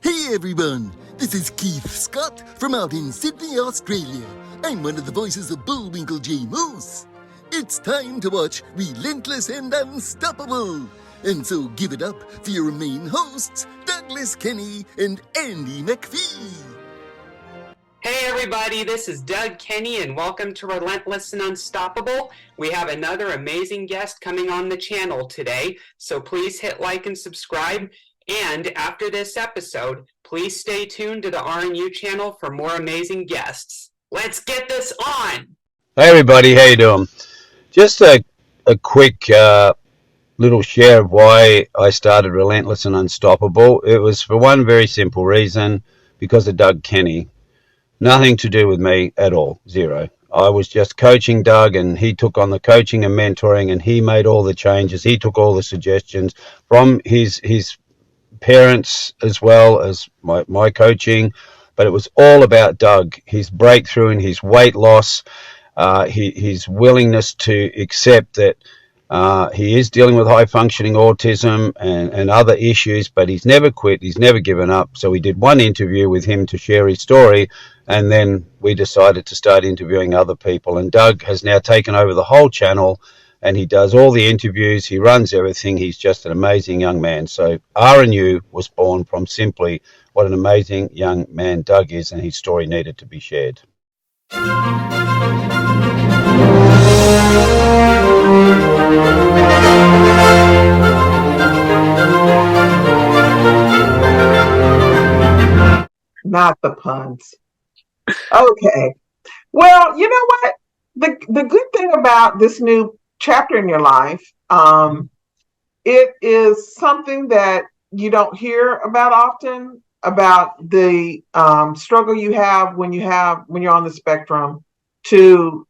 Hey everyone, this is Keith Scott from out in Sydney, Australia. I'm one of the voices of Bullwinkle J. Moose. It's time to watch Relentless and Unstoppable. And so give it up for your main hosts, Douglas Kenny and Andy McPhee. Hey everybody, this is Doug Kenny and welcome to Relentless and Unstoppable. We have another amazing guest coming on the channel today, so please hit like and subscribe. And after this episode, please stay tuned to the RNU channel for more amazing guests. Let's get this on! Hey everybody, how you doing? Just a quick little share of why I started Relentless and Unstoppable. It was for one very simple reason, because of Doug Kenny. Nothing to do with me at all, zero. I was just coaching Doug, and he took on the coaching and mentoring, and he made all the changes. He took all the suggestions from his parents as well as my coaching, but it was all about Doug, his breakthrough and his weight loss, his willingness to accept that he is dealing with high functioning autism and other issues, but he's never quit, he's never given up. So we did one interview with him to share his story, and then we decided to start interviewing other people, and Doug has now taken over the whole channel, and he does all the interviews, he runs everything. He's just an amazing young man. So RNU was born from simply what an amazing young man Doug is, and his story needed to be shared. Not the puns. Okay. Well, you know what? The good thing about this new chapter in your life, it is something that you don't hear about often, about the struggle you have when you're on the spectrum to,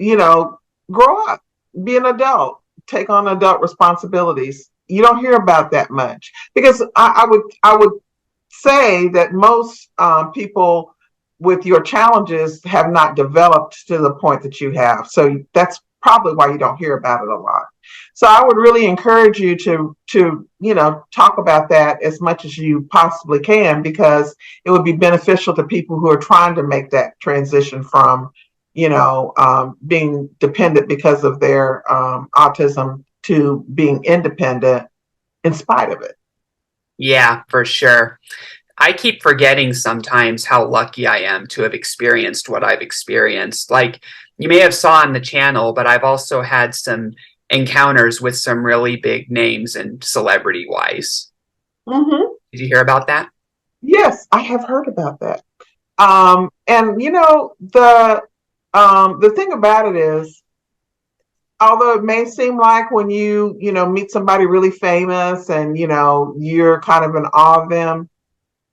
grow up, be an adult, take on adult responsibilities. You don't hear about that much, because I would say that most people with your challenges have not developed to the point that you have. So that's probably why you don't hear about it a lot. So I would really encourage you to talk about that as much as you possibly can, because it would be beneficial to people who are trying to make that transition from, being dependent because of their autism to being independent in spite of it. Yeah, for sure. I keep forgetting sometimes how lucky I am to have experienced what I've experienced. Like you may have saw on the channel, but I've also had some encounters with some really big names and celebrity wise. Mm-hmm. Did you hear about that? Yes, I have heard about that. And the thing about it is, although it may seem like when you meet somebody really famous and you're kind of in awe of them,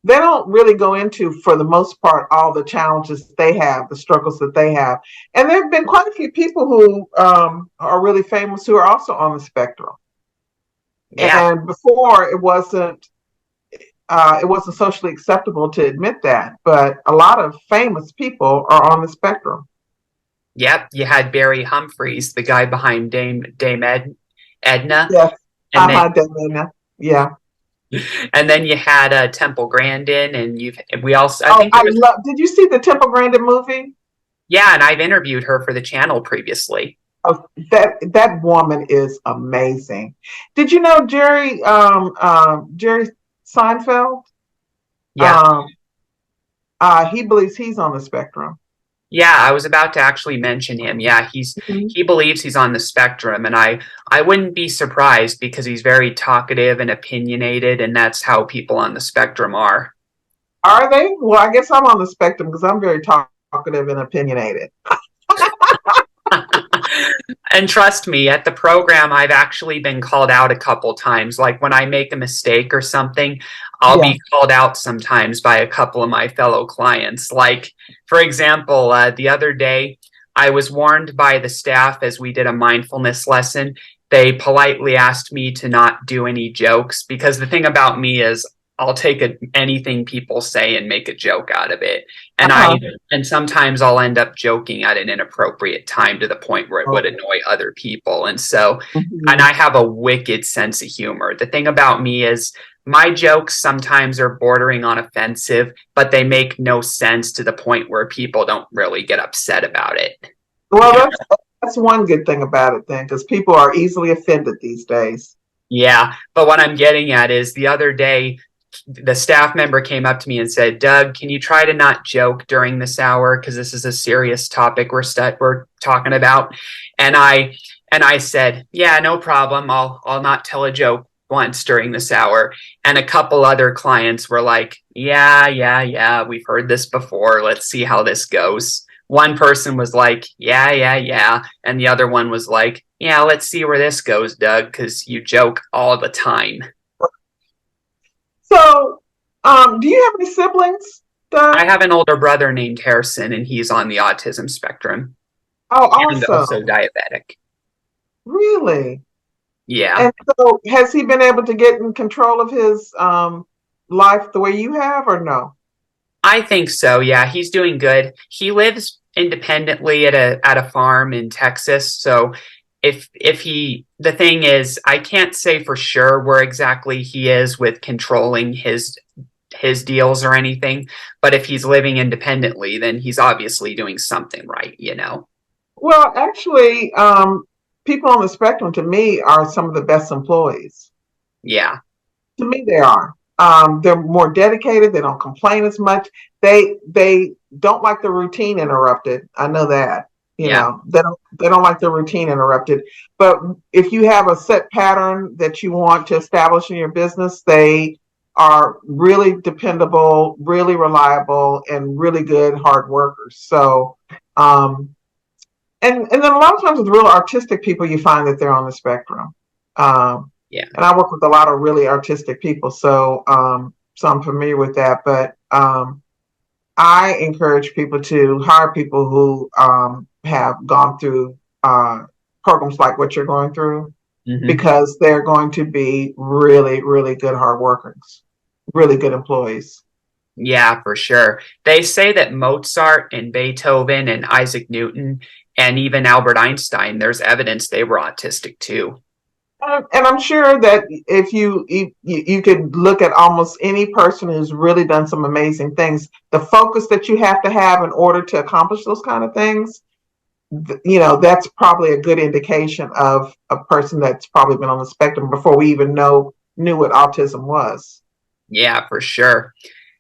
they don't really go into, for the most part, all the challenges they have, the struggles that they have. And there have been quite a few people who are really famous who are also on the spectrum. Yeah. And before it wasn't socially acceptable to admit that, but a lot of famous people are on the spectrum. Yep, you had Barry Humphries, the guy behind Dame Edna. Yes, Dame Edna. Yeah. And then you had Temple Grandin, and we also. Did you see the Temple Grandin movie? Yeah, and I've interviewed her for the channel previously. Oh, that woman is amazing. Did you know Jerry Seinfeld? Yeah. He believes he's on the spectrum. Yeah, I was about to actually mention him. Yeah, he believes he's on the spectrum, and I wouldn't be surprised, because he's very talkative and opinionated, and that's how people on the spectrum are. Are they? Well, I guess I'm on the spectrum because I'm very talkative and opinionated. And trust me, at the program, I've actually been called out a couple times. Like when I make a mistake or something, I'll be called out sometimes by a couple of my fellow clients. Like, for example, the other day, I was warned by the staff as we did a mindfulness lesson. They politely asked me to not do any jokes, because the thing about me is I'll take anything people say and make a joke out of it. And and sometimes I'll end up joking at an inappropriate time to the point where it would annoy other people. And so, and I have a wicked sense of humor. The thing about me is my jokes sometimes are bordering on offensive, but they make no sense to the point where people don't really get upset about it. Well, that's one good thing about it then, because people are easily offended these days. Yeah, but what I'm getting at is the other day, the staff member came up to me and said, "Doug, can you try to not joke during this hour because this is a serious topic we're talking about?" And I said, "Yeah, no problem. I'll not tell a joke once during this hour." And a couple other clients were like, "Yeah, we've heard this before. Let's see how this goes." One person was like, yeah. And the other one was like, "Yeah, let's see where this goes, Doug, because you joke all the time." So, do you have any siblings, I Doug? have an older brother named Harrison, and he's on the autism spectrum Oh, and also awesome. diabetic. Really? Yeah, And so, has he been able to get in control of his life the way you have, or no? I think so. Yeah, he's doing good. He lives independently at a farm in Texas. So if he the thing is, I can't say for sure where exactly he is with controlling his deals or anything, but if he's living independently, then he's obviously doing something right, you know. Well, actually, people on the spectrum to me are some of the best employees. Yeah. To me, they are. They're more dedicated. They don't complain as much. They don't like the routine interrupted. I know that. Yeah. They don't like the routine interrupted. But if you have a set pattern that you want to establish in your business, they are really dependable, really reliable, and really good hard workers. So, and then a lot of times with real artistic people, you find that they're on the spectrum. Um, Yeah. and I work with a lot of really artistic people, so I'm familiar with that. But I encourage people to hire people who have gone through programs like what you're going through, Hmm. because they're going to be really, really good hard workers, really good employees. Yeah, for sure. They say that Mozart and Beethoven and Isaac Newton and even Albert Einstein, there's evidence they were autistic too. And I'm sure that if you could look at almost any person who's really done some amazing things, the focus that you have to have in order to accomplish those kind of things, that's probably a good indication of a person that's probably been on the spectrum before we even knew what autism was. Yeah, for sure.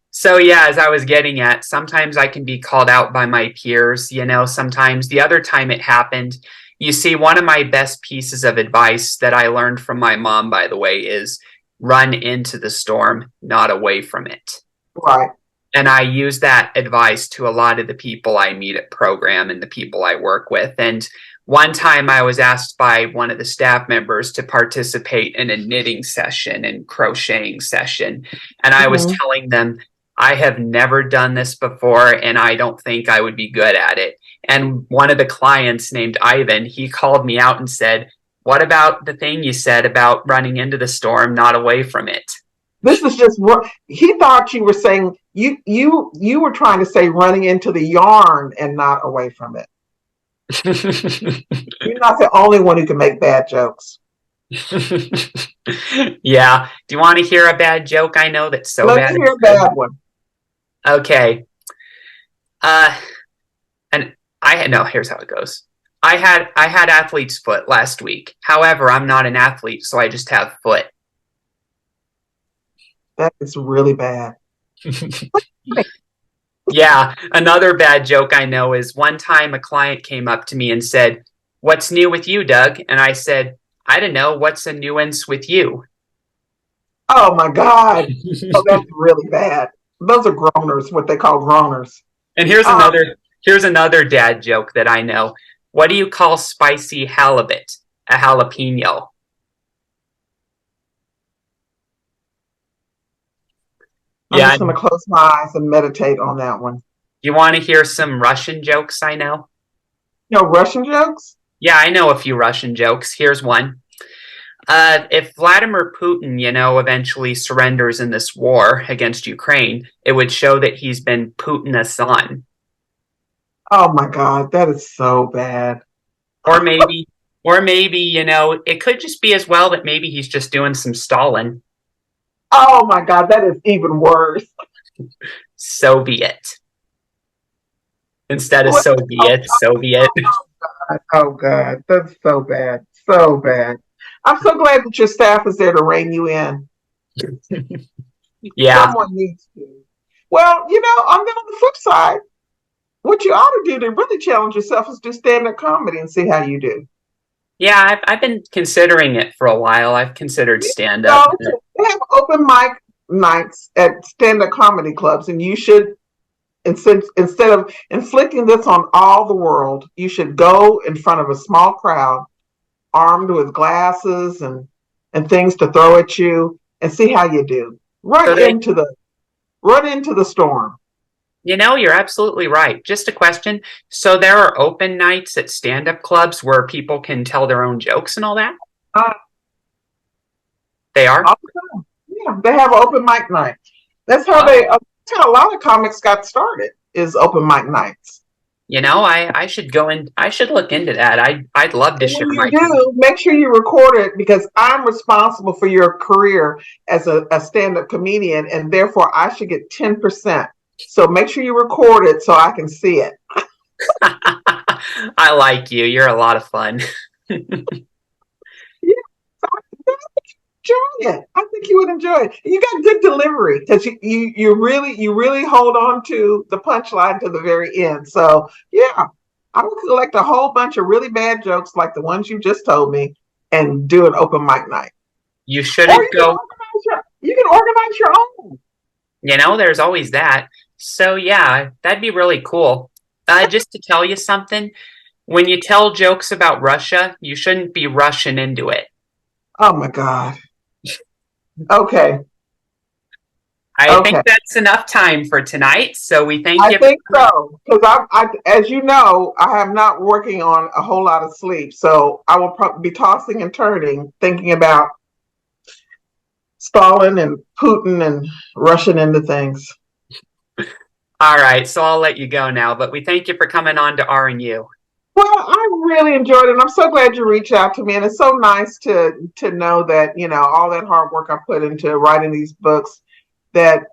So yeah, as I was getting at, sometimes I can be called out by my peers, sometimes the other time it happened, you see, one of my best pieces of advice that I learned from my mom, by the way, is run into the storm, not away from it. Right. And I use that advice to a lot of the people I meet at program and the people I work with. And one time I was asked by one of the staff members to participate in a knitting session and crocheting session. And I was Hmm. telling them, I have never done this before and I don't think I would be good at it. And one of the clients named Ivan, he called me out and said, "What about the thing you said about running into the storm, not away from it?" This is just what he thought you were saying. You were trying to say running into the yarn and not away from it. You're not the only one who can make bad jokes. Yeah. Do you want to hear a bad joke I know that's so Let's bad hear it's a good? bad one. Okay. Uh and I had no, here's how it goes. I had athlete's foot last week. However, I'm not an athlete, so I just have foot. That is really bad. Yeah. Another bad joke I know is one time a client came up to me and said, "What's new with you, Doug?" And I said, "I don't know. What's a nuance with you?" Oh my God. Oh, that's really bad. Those are groaners, what they call groaners. And here's Um, another dad joke that I know. What do you call spicy halibut? A jalapeno. I'm Yeah. just going to close my eyes and meditate on that one. You want to hear some Russian jokes I know? No Russian jokes? Yeah, I know a few Russian jokes. Here's one. If Vladimir Putin, eventually surrenders in this war against Ukraine, it would show that he's been Putin-a-son. Oh my God, that is so bad. Or maybe, or maybe, it could just be as well that maybe he's just doing some Stalin. Oh my God, that is even worse. So be it. Instead of Well, so be it, Soviet. oh God, that's so bad. So bad. I'm so glad that your staff is there to rein you in. Yeah. Someone needs to. Well, on the flip side, what you ought to do to really challenge yourself is do stand-up comedy and see how you do. Yeah, I've been considering it for a while. I've considered stand up. So they have open mic nights at stand-up comedy clubs, and you should, instead of inflicting this on all the world, you should go in front of a small crowd, armed with glasses and things to throw at you, and see how you do. So Run into the storm. you're absolutely right. Just a question. So there are open nights at stand up clubs where people can tell their own jokes and all that? Uh, They are? yeah, they have open mic nights. That's how that's how a lot of comics got started, is open mic nights. I should I should look into that. I'd love to share When you my do, make sure you record it, because I'm responsible for your career as a stand-up comedian, and therefore I should get 10%. So make sure you record it so I can see it. I like you. You're a lot of fun. Yeah, so enjoy it. I think you would enjoy it. You got good delivery, because you really hold on to the punchline to the very end. So yeah, I would collect a whole bunch of really bad jokes like the ones you just told me and do an open mic night. You Or shouldn't go. you can organize your own. There's always that. So yeah, that'd be really cool. Just to tell you something, when you tell jokes about Russia, you shouldn't be rushing into it. Oh my God. Okay. I think that's enough time for tonight. So we thank you. I think so, because as you know, I am not working on a whole lot of sleep, so I will probably be tossing and turning, thinking about Stalin and Putin and rushing into things. All right, so I'll let you go now, but we thank you for coming on to R&U. Well, I really enjoyed it, and I'm so glad you reached out to me, and it's so nice to know that, all that hard work I put into writing these books, that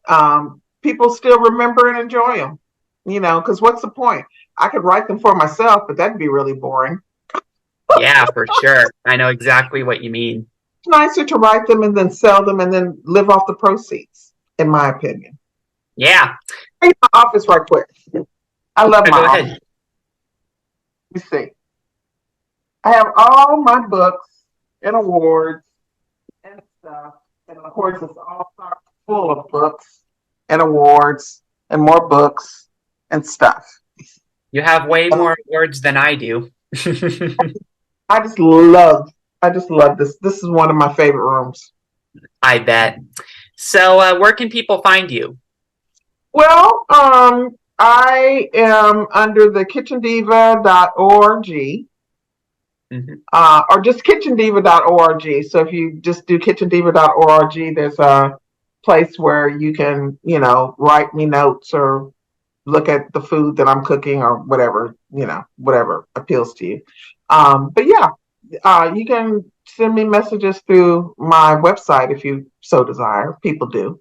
people still remember and enjoy them, because what's the point? I could write them for myself, but that'd be really boring. Yeah, for sure. I know exactly what you mean. It's nicer to write them and then sell them and then live off the proceeds, in my opinion. Yeah. Hey, my office right quick. I love my Go office. ahead. Let me see. I have all my books and awards and stuff. And of course, it's all full of books and awards and more books and stuff. You have way more awards than I do. I just love this. This is one of my favorite rooms. I bet. So where can people find you? Well, I am under the kitchendiva.org, or just kitchendiva.org. So if you just do kitchendiva.org, there's a place where you can, write me notes or look at the food that I'm cooking or whatever, whatever appeals to you. But yeah, you can send me messages through my website if you so desire. People do.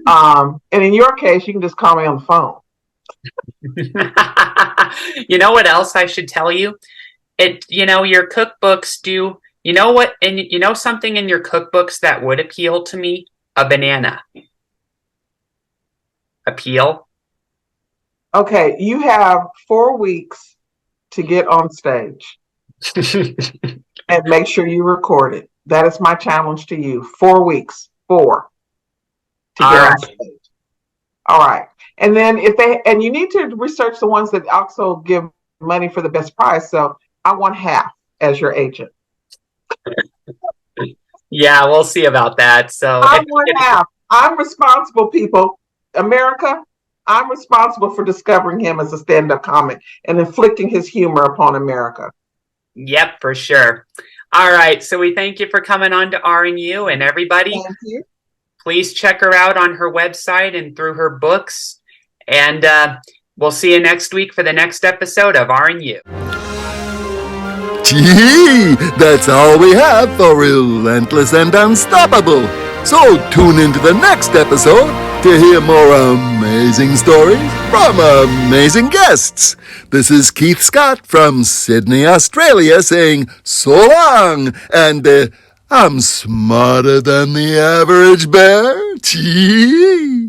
And in your case, you can just call me on the phone. You know what else I should tell you? Your cookbooks do, what, and something in your cookbooks that would appeal to me? A banana. Appeal? Okay, you have 4 weeks to get on stage and make sure you record it. That is my challenge to you. 4 weeks. 4 to get on stage. All right. And then you need to research the ones that also give money for the best price. So I want half as your agent. Yeah, we'll see about that. So I want half. I'm responsible, people. America, I'm responsible for discovering him as a stand-up comic and inflicting his humor upon America. Yep, for sure. All right. So we thank you for coming on to R&U, and everybody. Thank you. Please check her out on her website and through her books. And we'll see you next week for the next episode of R&U. Gee, that's all we have for Relentless and Unstoppable. So tune into the next episode to hear more amazing stories from amazing guests. This is Keith Scott from Sydney, Australia saying so long, and I'm smarter than the average bear. Chee.